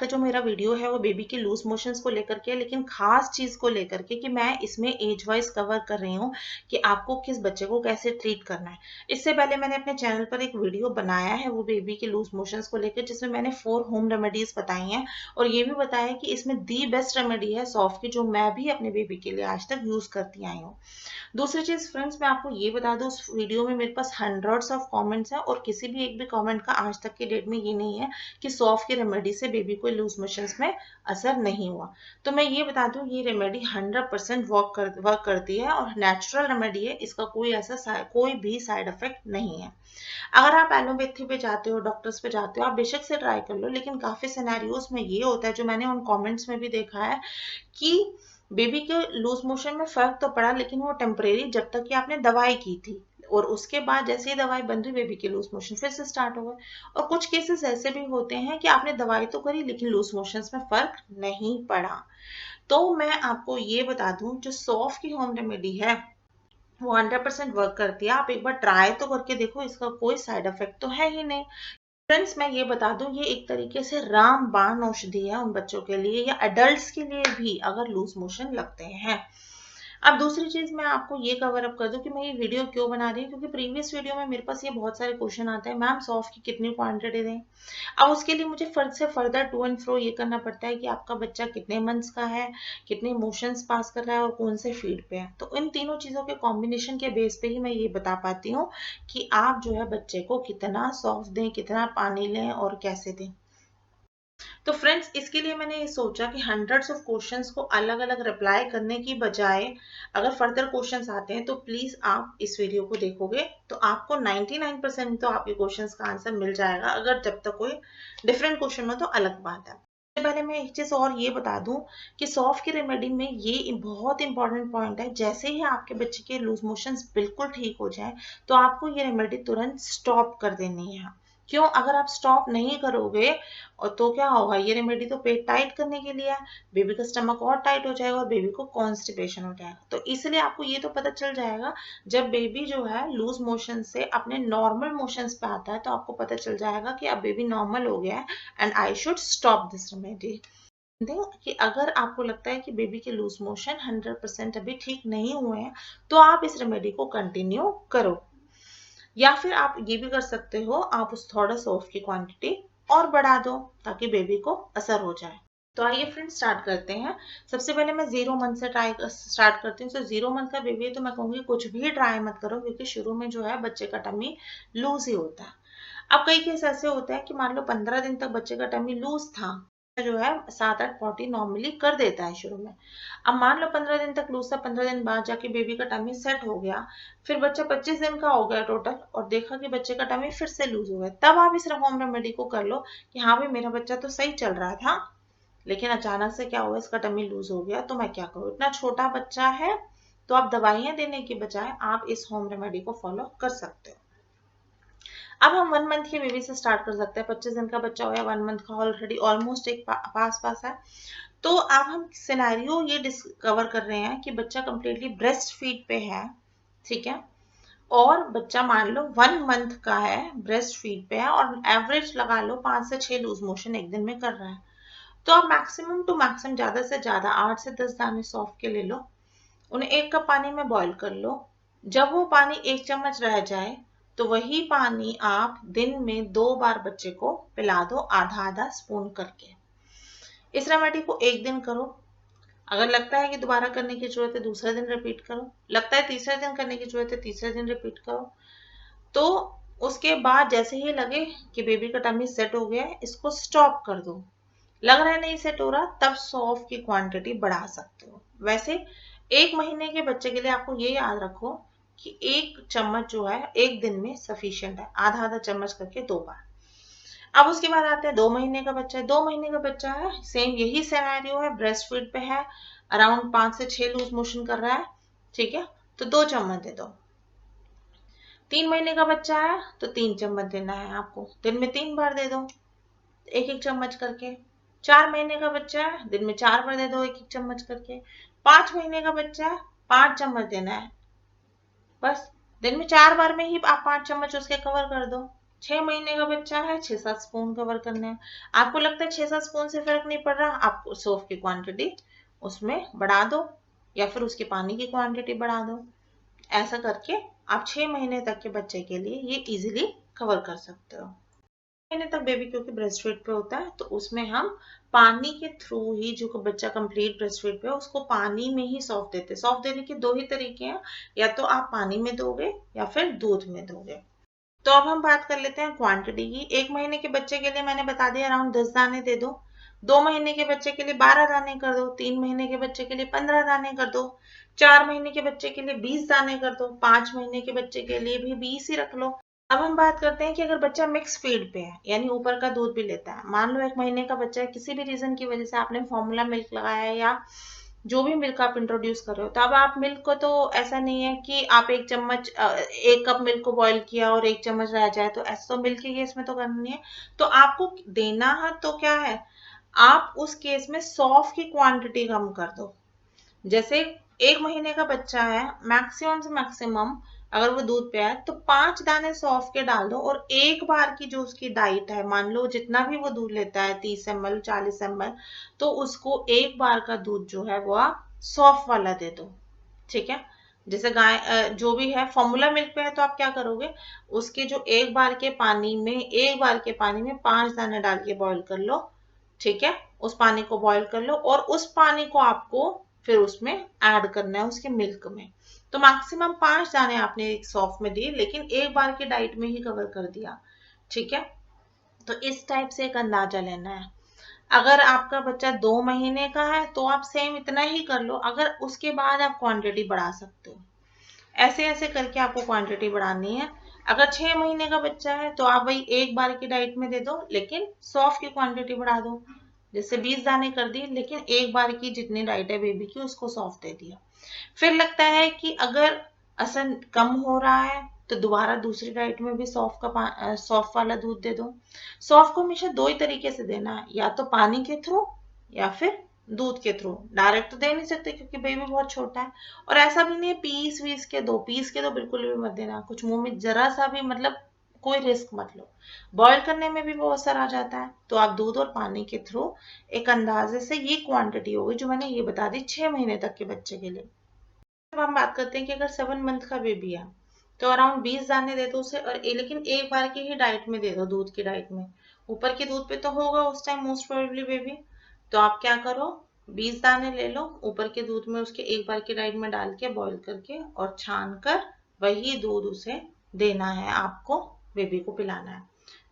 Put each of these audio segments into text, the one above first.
का जो मेरा वीडियो है वो बेबी के लूज मोशंस को लेकर के है, लेकिन खास चीज को लेकर के कि मैं इसमें एज वाइज कवर कर रही हूँ कि आपको किस बच्चे को कैसे ट्रीट करना है। इससे पहले मैंने अपने चैनल पर एक वीडियो बनाया है वो बेबी के लूज मोशंस को लेकर, जिसमें मैंने 4 होम रेमेडीज बताई हैं और ये भी बताया कि इसमें दी बेस्ट रेमेडी है सॉफ्ट की, जो मैं भी अपने बेबी के लिए आज तक यूज करती आई हूँ। दूसरी चीज फ्रेंड्स, मैं आपको ये बता दूं, उस वीडियो में मेरे पास हंड्रेड्स ऑफ कमेंट्स हैं और किसी भी एक भी कमेंट का आज तक की डेट में ये नहीं है कि सॉफ्ट की रेमेडी से बेबी को लूज मोशंस में असर नहीं हुआ। तो मैं ये बता दूं, ये रेमेडी 100% वर्क करती है और नेचुरल रेमेडी है, इसका कोई ऐसा कोई भी साइड इफेक्ट नहीं है। अगर आप एलोपैथी पे जाते हो, डॉक्टर्स पे जाते हो, आप बेशक से ट्राई कर लो, लेकिन काफी सिनेरियोस में ये होता है, जो मैंने उन कमेंट्स में भी देखा है, कि बेबी के लूज मोशन में फर्क तो पड़ा लेकिन वो टेम्परेरी, जब तक कि आपने दवाई की थी, और उसके बाद जैसे ही दवाई बंद हुई बेबी के लूज मोशन फिर से स्टार्ट हो गए। और कुछ केसेस ऐसे भी होते हैं कि आपने दवाई तो करी लेकिन लूज मोशंस में फर्क नहीं पड़ा। तो मैं आपको ये बता दूं, जो सॉफ्ट की होम रेमेडी है वो 100% वर्क करती है। आप एक बार ट्राई तो करके देखो, इसका कोई साइड इफेक्ट तो है ही नहीं। फ्रेंड्स, मैं ये बता दूं, ये एक तरीके से रामबाण औषधि है उन बच्चों के लिए या एडल्ट्स के लिए भी अगर लूज मोशन लगते हैं। अब दूसरी चीज मैं आपको ये कवर अप कर दूं कि मैं ये वीडियो क्यों बना रही हूँ, क्योंकि प्रीवियस वीडियो में मेरे पास ये बहुत सारे क्वेश्चन आते हैं, मैम सॉफ्ट की कितनी क्वांटिटी दें। अब उसके लिए मुझे फर्द से फर्दर टू एंड फ्रो ये करना पड़ता है कि आपका बच्चा कितने मंथ्स का है, कितने मोशंस पास कर रहा है और कौन से फीड पे है। तो इन तीनों चीजों के कॉम्बिनेशन के बेस पे ही मैं ये बता पाती हूँ कि आप जो है बच्चे को कितना सॉफ्ट दें, कितना पानी लें और कैसे दें। तो फ्रेंड्स, इसके लिए मैंने ये सोचा कि हंड्रेड्स ऑफ क्वेश्चंस को अलग अलग रिप्लाई करने की बजाय अगर फर्दर क्वेश्चंस आते हैं तो प्लीज आप इस वीडियो को देखोगे तो आपको 99% तो आपके क्वेश्चंस का आंसर मिल जाएगा। अगर जब तक कोई डिफरेंट क्वेश्चन हो तो अलग बात है। सबसे पहले मैं एक चीज और ये बता दूं कि सॉफ्ट की रेमेडी में ये बहुत इंपॉर्टेंट पॉइंट है, जैसे ही आपके बच्चे के लूज मोशंस बिल्कुल ठीक हो जाए तो आपको ये रेमेडी तुरंत स्टॉप कर देनी है। क्यों? अगर आप स्टॉप नहीं करोगे और तो क्या होगा, ये रेमेडी तो पेट टाइट करने के लिए है, बेबी का स्टमक और टाइट हो जाएगा और बेबी को कॉन्स्टिपेशन हो जाएगा। तो इसलिए आपको ये तो पता चल जाएगा, जब बेबी जो है लूज मोशन से अपने नॉर्मल मोशंस पे आता है तो आपको पता चल जाएगा कि अब बेबी नॉर्मल हो गया है and I should stop this remedy. कि अगर आपको लगता है कि बेबी के लूज मोशन 100% अभी ठीक नहीं हुए हैं तो आप इस रेमेडी को कंटिन्यू करो, या फिर आप ये भी कर सकते हो, आप उस थोड़ा सॉफ्ट की क्वांटिटी और बढ़ा दो ताकि बेबी को असर हो जाए। तो आइए फ्रेंड्स स्टार्ट करते हैं। सबसे पहले मैं 0 मंथ से ट्राई स्टार्ट करती हूँ। तो 0 मंथ का बेबी है तो मैं कहूँगी कुछ भी ट्राई मत करो, क्योंकि शुरू में जो है बच्चे का टमी लूज ही होता है। अब कई केस ऐसे होते हैं कि मान लो 15 दिन तक बच्चे का टमी लूज था, जो है 7-8 पॉटी नॉर्मली कर देता है शुरू में। अब मान लो 15 दिन तक लूज था, 15 दिन बाद जाके बेबी का टमी सेट हो गया, फिर बच्चा 25 दिन का हो गया टोटल और देखा कि बच्चे का टमी फिर से लूज हो गया, तब आप इस होम रेमेडी को कर लो कि हाँ भाई मेरा बच्चा तो सही चल रहा था लेकिन अचानक से क्या हुआ, इसका टमी लूज हो गया, तो मैं क्या करूँ, इतना छोटा बच्चा है। तो आप दवाइयां देने की बजाय आप इस होम रेमेडी को फॉलो कर सकते हो। अब हम 1 मंथ के बेबी से स्टार्ट कर सकते हैं। 25 दिन का बच्चा हो या 1 मंथ का ऑलरेडी ऑलमोस्ट एक पास है। तो अब हम सिनेरियो ये डिस्कवर कर रहे हैं कि बच्चा कंप्लीटली ब्रेस्ट फीड पे है, ठीक है, और बच्चा मान लो 1 मंथ का है, ब्रेस्ट फीड पे है और एवरेज लगा लो 5 से 6 लूज मोशन एक दिन में कर रहा है। तो आप मैक्सिमम टू मैक्सिमम ज्यादा से ज्यादा 8 से 10 दाने सॉफ्ट के ले लो, उन्हें 1 कप पानी में बॉईल कर लो। जब वो पानी 1 चम्मच रह जाए तो वही पानी आप दिन में 2 बार बच्चे को पिला दो, आधा आधा स्पून करके। इस रेमेडी को एक दिन करो, अगर लगता है कि दोबारा करने की जरूरत है दूसरे दिन रिपीट करो, लगता है तीसरे दिन करने की जरूरत है तीसरे दिन रिपीट करो। तो उसके बाद जैसे ही लगे कि बेबी का टमी सेट हो गया है, इसको स्टॉप कर दो। लग रहा है नहीं सेट हो रहा, तब सॉफ्ट की क्वांटिटी बढ़ा सकते हो। वैसे 1 महीने के बच्चे के लिए आपको ये याद रखो कि 1 चम्मच जो है एक दिन में सफिशियंट है, आधा आधा चम्मच करके 2 बार। अब उसके बाद आते हैं 2 महीने का बच्चा है। 2 महीने का बच्चा है, सेम यही सिनेरियो है, ब्रेस्ट फीड पे है, अराउंड 5 से 6 लूज मोशन कर रहा है, ठीक है, तो 2 चम्मच दे दो। 3 महीने का बच्चा है तो 3 चम्मच देना है आपको, दिन में 3 बार दे दो, एक एक चम्मच करके। 4 महीने का बच्चा है, दिन में 4 बार दे दो, एक एक चम्मच करके। 5 महीने का बच्चा है, 5 चम्मच देना है, बस दिन में 4 बार में ही आप 5 चम्मच उसके कवर कर दो। 6 महीने का बच्चा है, 6-7 स्पून कवर करने हैं। आपको लगता है 6-7 स्पून से फर्क नहीं पड़ रहा, आप सौंफ की क्वांटिटी उसमें बढ़ा दो या फिर उसकी पानी की क्वांटिटी बढ़ा दो। ऐसा करके आप 6 महीने तक के बच्चे के लिए ये इजीली कवर कर सकते हो। महीने तक बेबी क्योंकि ब्रेस्ट फीड पे होता है, तो उसमें हम पानी के थ्रू ही, जो बच्चा कंप्लीट ब्रेस्ट फीड पे है उसको पानी में ही सौंफ देते हैं। सौंफ देने के 2 ही तरीके हैं, या तो आप पानी में दोगे या फिर दूध में दोगे। तो अब हम बात कर लेते हैं क्वांटिटी की। 1 महीने के बच्चे के लिए मैंने बता दिया अराउंड 10 दाने दे दो। 2 महीने के बच्चे के लिए 12 दाने कर दो। 3 महीने के बच्चे के लिए 15 दाने कर दो। 4 महीने के बच्चे के लिए 20 दाने कर दो। 5 महीने के बच्चे के लिए भी 20 ही रख लो। अब हम बात करते हैं कि अगर बच्चा मिक्स फीड पे है, यानी ऊपर का दूध भी लेता है। मान लो 1 महीने का बच्चा है, किसी भी रीजन की वजह से आपने फॉर्मूला मिल्क लगाया है या जो भी मिल्क आप इंट्रोड्यूस कर रहे हो, तो अब आप मिल्क को, तो ऐसा नहीं है कि आप 1 चम्मच 1 कप मिल्क को बॉईल किया और 1 चम्मच रह जाए, तो ऐसा तो मिल्क के केस में तो करना नहीं है। तो आपको देना है तो क्या है, आप उस केस में सौंफ की क्वांटिटी कम कर दो। जैसे 1 महीने का बच्चा है, मैक्सिमम से मैक्सिमम अगर वो दूध पे है तो 5 दाने सौंफ के डाल दो, और एक बार की जो उसकी डाइट है, मान लो जितना भी वो दूध लेता है 30 ml 40 ml, तो उसको एक बार का दूध जो है वो आप सौंफ वाला दे दो। ठीक है। जैसे गाय जो भी है फॉर्मूला मिल्क पे है, तो आप क्या करोगे, उसके जो एक बार के पानी में 5 दाने डाल के बॉईल कर लो। ठीक है। उस पानी को बॉईल कर लो और उस पानी को आपको फिर उसमें ऐड करना है उसके मिल्क में। तो मैक्सिमम 5 दाने आपने एक सौंफ में दिए, लेकिन एक बार की डाइट में ही कवर कर दिया। ठीक है। तो इस टाइप से एक अंदाजा लेना है। अगर आपका बच्चा 2 महीने का है तो आप सेम इतना ही कर लो, अगर उसके बाद आप क्वांटिटी बढ़ा सकते हो। ऐसे ऐसे करके आपको क्वांटिटी बढ़ानी है। अगर 6 महीने का बच्चा है तो आप वही एक बार की डाइट में दे दो, लेकिन सौंफ की क्वांटिटी बढ़ा दो। जैसे 20 दाने कर दिए, लेकिन एक बार की जितनी डाइट है बेबी की उसको सौंफ दे दिया। फिर लगता है कि अगर असर कम हो रहा है तो दोबारा दूसरी डाइट में भी सौंफ वाला दूध दे दो। सौंफ को हमेशा 2 ही तरीके से देना है, या तो पानी के थ्रू या फिर दूध के थ्रू। डायरेक्ट तो दे नहीं सकते क्योंकि बेबी बहुत छोटा है। और ऐसा भी नहीं है पीस के दो बिल्कुल भी मत देना। कुछ मुंह में जरा सा भी, मतलब कोई रिस्क मत लो। बॉईल करने में भी वो असर आ जाता है। तो आप दूध और पानी के थ्रू एक अंदाजे से ये क्वांटिटी होगी जो मैंने ये बता दी 6 महीने तक के बच्चे के लिए। अब हम बात करते हैं कि अगर 7 मंथ का बेबी है तो अराउंड 20 दाने दे दो उसे, और लेकिन एक बार की ही डाइट में दे दो, दूध की डाइट में। ऊपर के दूध पे तो होगा उस टाइम मोस्ट प्रोबेबली बेबी। तो आप क्या करो, 20 दाने ले लो, ऊपर के दूध में उसके एक बार की डाइट में डाल के बॉईल करके और छान कर वही दूध उसे देना है, आपको बेबी को पिलाना है।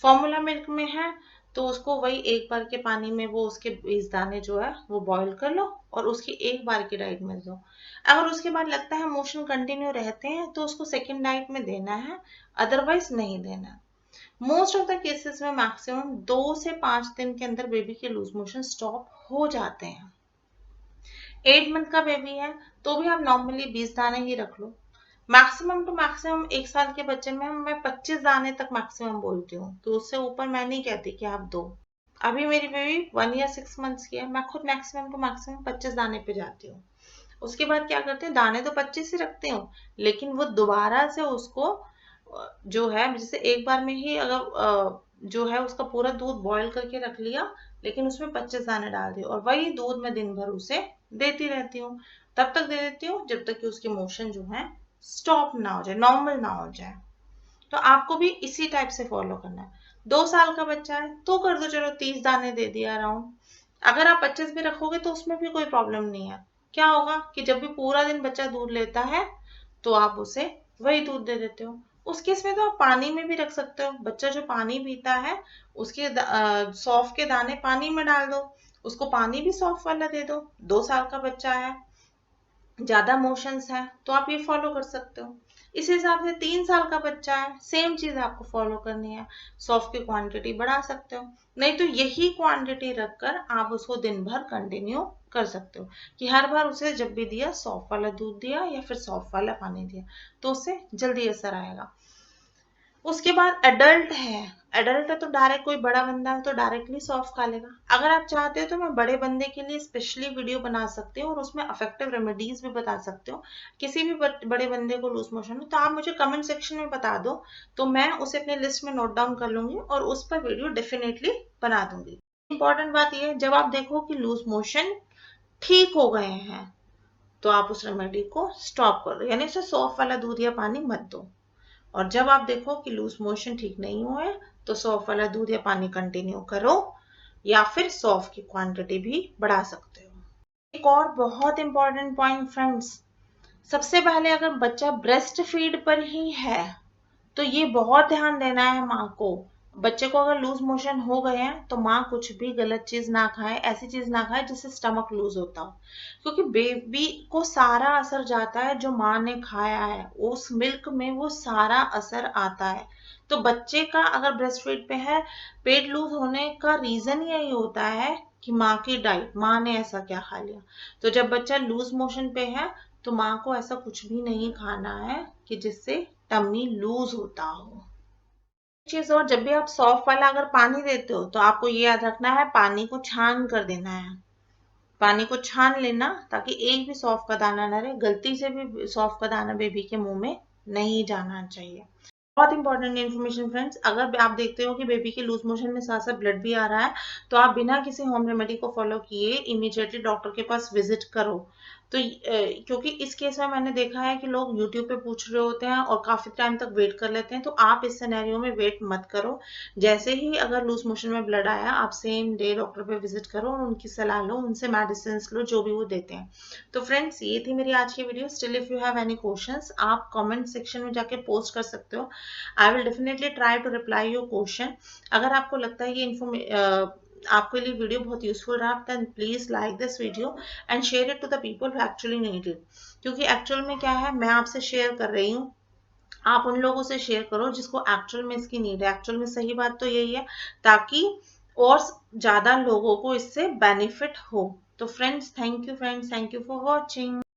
फॉर्मूला मिल्क में है तो उसको वही एक बार के पानी में वो उसके 20 दाने जो है वो बॉईल कर लो और उसकी एक बार की डाइट में दो। अगर उसके बाद लगता है मोशन कंटिन्यू रहते हैं तो उसको सेकेंड डाइट में देना है, अदरवाइज नहीं देना है। मोस्ट ऑफ द केसेस में मैक्सिमम 2 से 5 दिन के अंदर बेबी के लूज मोशन स्टॉप हो जाते हैं। 8 मंथ का बेबी है तो भी आप नॉर्मली 20 दाने ही रख लो। मैक्सिमम टू मैक्सिमम 1 साल के बच्चे में मैं 25 दाने तक मैक्सिमम बोलती हूँ, तो उससे ऊपर मैं नहीं कहती कि आप दो। अभी मेरी बेबी 1 year 6 months की है, मैं खुद मैक्सिमम टू मैक्सिमम 25 दाने पे जाती हूँ। उसके बाद क्या करते हैं, दाने तो 25 ही रखते हो, लेकिन वो दोबारा से उसको जो है, जैसे एक बार में ही अगर जो है उसका पूरा दूध बॉईल करके रख लिया, लेकिन उसमें 25 दाने डाल दिए और वही दूध में दिन भर उसे देती रहती हूँ। तब तक दे देती हूँ जब तक कि उसकी मोशन जो है स्टॉप ना हो जाए, नॉर्मल ना हो जाए। तो आपको भी इसी टाइप से फॉलो करना है। 2 साल का बच्चा है तो कर दो, चलो 30 दाने दे दिया अराउंड। अगर आप 25 भी रखोगे तो उसमें भी कोई प्रॉब्लम नहीं है। क्या होगा कि जब भी पूरा दिन बच्चा दूध लेता है तो आप उसे वही दूध दे देते हो। उस केस में तो आप पानी में भी रख सकते हो। बच्चा जो पानी पीता है उसके सौंफ के दाने पानी में डाल दो, उसको पानी भी सौंफ वाला दे दो। 2 साल का बच्चा है, ज्यादा मोशंस है, तो आप ये फॉलो कर सकते हो। इस हिसाब से 3 साल का बच्चा है, सेम चीज आपको फॉलो करनी है। सॉफ्ट की क्वांटिटी बढ़ा सकते हो, नहीं तो यही क्वांटिटी रखकर आप उसको दिन भर कंटिन्यू कर सकते हो कि हर बार उसे जब भी दिया सॉफ्ट वाला दूध दिया या फिर सॉफ्ट वाला पानी दिया, तो उससे जल्दी असर आएगा। उसके बाद एडल्ट है, एडल्ट है तो डायरेक्ट, कोई बड़ा बंदा है तो डायरेक्टली सॉफ्ट खा लेगा। अगर आप चाहते हो तो मैं बड़े बंदे के लिए स्पेशली वीडियो बना सकती हूँ और उसमें इफेक्टिव रेमेडीज भी बता सकती हूँ। किसी भी बड़े बंदे को लूज मोशन हो तो आप मुझे कमेंट सेक्शन में बता दो, तो मैं उसे अपने लिस्ट में नोट डाउन कर लूंगी और उस पर वीडियो डेफिनेटली बना दूंगी। इंपॉर्टेंट बात यह है, जब आप देखो कि लूज मोशन ठीक हो गए हैं तो आप उस रेमेडी को स्टॉप कर दो, यानी उसे सौंफ वाला दूध या पानी मत दो। और जब आप देखो कि लूज मोशन ठीक नहीं हुए तो सौंफ वाला दूध या पानी कंटिन्यू करो, या फिर सौंफ की क्वांटिटी भी बढ़ा सकते हो। एक और बहुत इंपॉर्टेंट पॉइंट फ्रेंड्स, सबसे पहले अगर बच्चा ब्रेस्ट फीड पर ही है तो ये बहुत ध्यान देना है माँ को। बच्चे को अगर लूज मोशन हो गए हैं तो माँ कुछ भी गलत चीज ना खाए, ऐसी चीज ना खाए जिससे स्टमक लूज होता हो, क्योंकि बेबी को सारा असर जाता है जो माँ ने खाया है, उस मिल्क में वो सारा असर आता है। तो बच्चे का अगर ब्रेस्ट फीड पे है, पेट लूज होने का रीजन यही होता है कि माँ की डाइट, माँ ने ऐसा क्या खा लिया। तो जब बच्चा लूज मोशन पे है तो माँ को ऐसा कुछ भी नहीं खाना है कि जिससे टम्मी लूज होता हो। चीज और, जब भी आप सॉफ्ट वाला अगर पानी देते हो तो आपको ये याद रखना है पानी को छान कर देना है। पानी को छान लेना ताकि एक भी सौंफ का दाना ना रहे, गलती से भी सौंफ का दाना बेबी के मुंह में नहीं जाना चाहिए। बहुत इंपॉर्टेंट इन्फॉर्मेशन फ्रेंड्स, अगर आप देखते हो कि बेबी के लूज मोशन में साथ साथ ब्लड भी आ रहा है तो आप बिना किसी होम रेमेडी को फॉलो किए इमीडिएटली डॉक्टर के पास विजिट करो। तो क्योंकि इस केस में मैंने देखा है कि लोग यूट्यूब पे पूछ रहे होते हैं और काफी टाइम तक वेट कर लेते हैं, तो आप इस सिनेरियो में वेट मत करो। जैसे ही अगर लूज मोशन में ब्लड आया आप सेम डे डॉक्टर पे विजिट करो और उनकी सलाह लो, उनसे मेडिसिन लो जो भी वो देते हैं। तो फ्रेंड्स ये थी मेरी आज की video. Still if you have any questions आप कमेंट सेक्शन में जाके पोस्ट कर सकते हो। I will definitely try to reply your question. अगर आपको लगता है ये आपके लिए वीडियो बहुत यूजफुल रहा, then please like this video and share it to the people who actually need it. क्योंकि एक्चुअल में क्या है, मैं आपसे शेयर कर रही हूँ, आप उन लोगों से शेयर करो जिसको एक्चुअल में इसकी नीड है। एक्चुअल में सही बात तो यही है, ताकि और ज्यादा लोगों को इससे बेनिफिट हो। तो friends thank you for watching.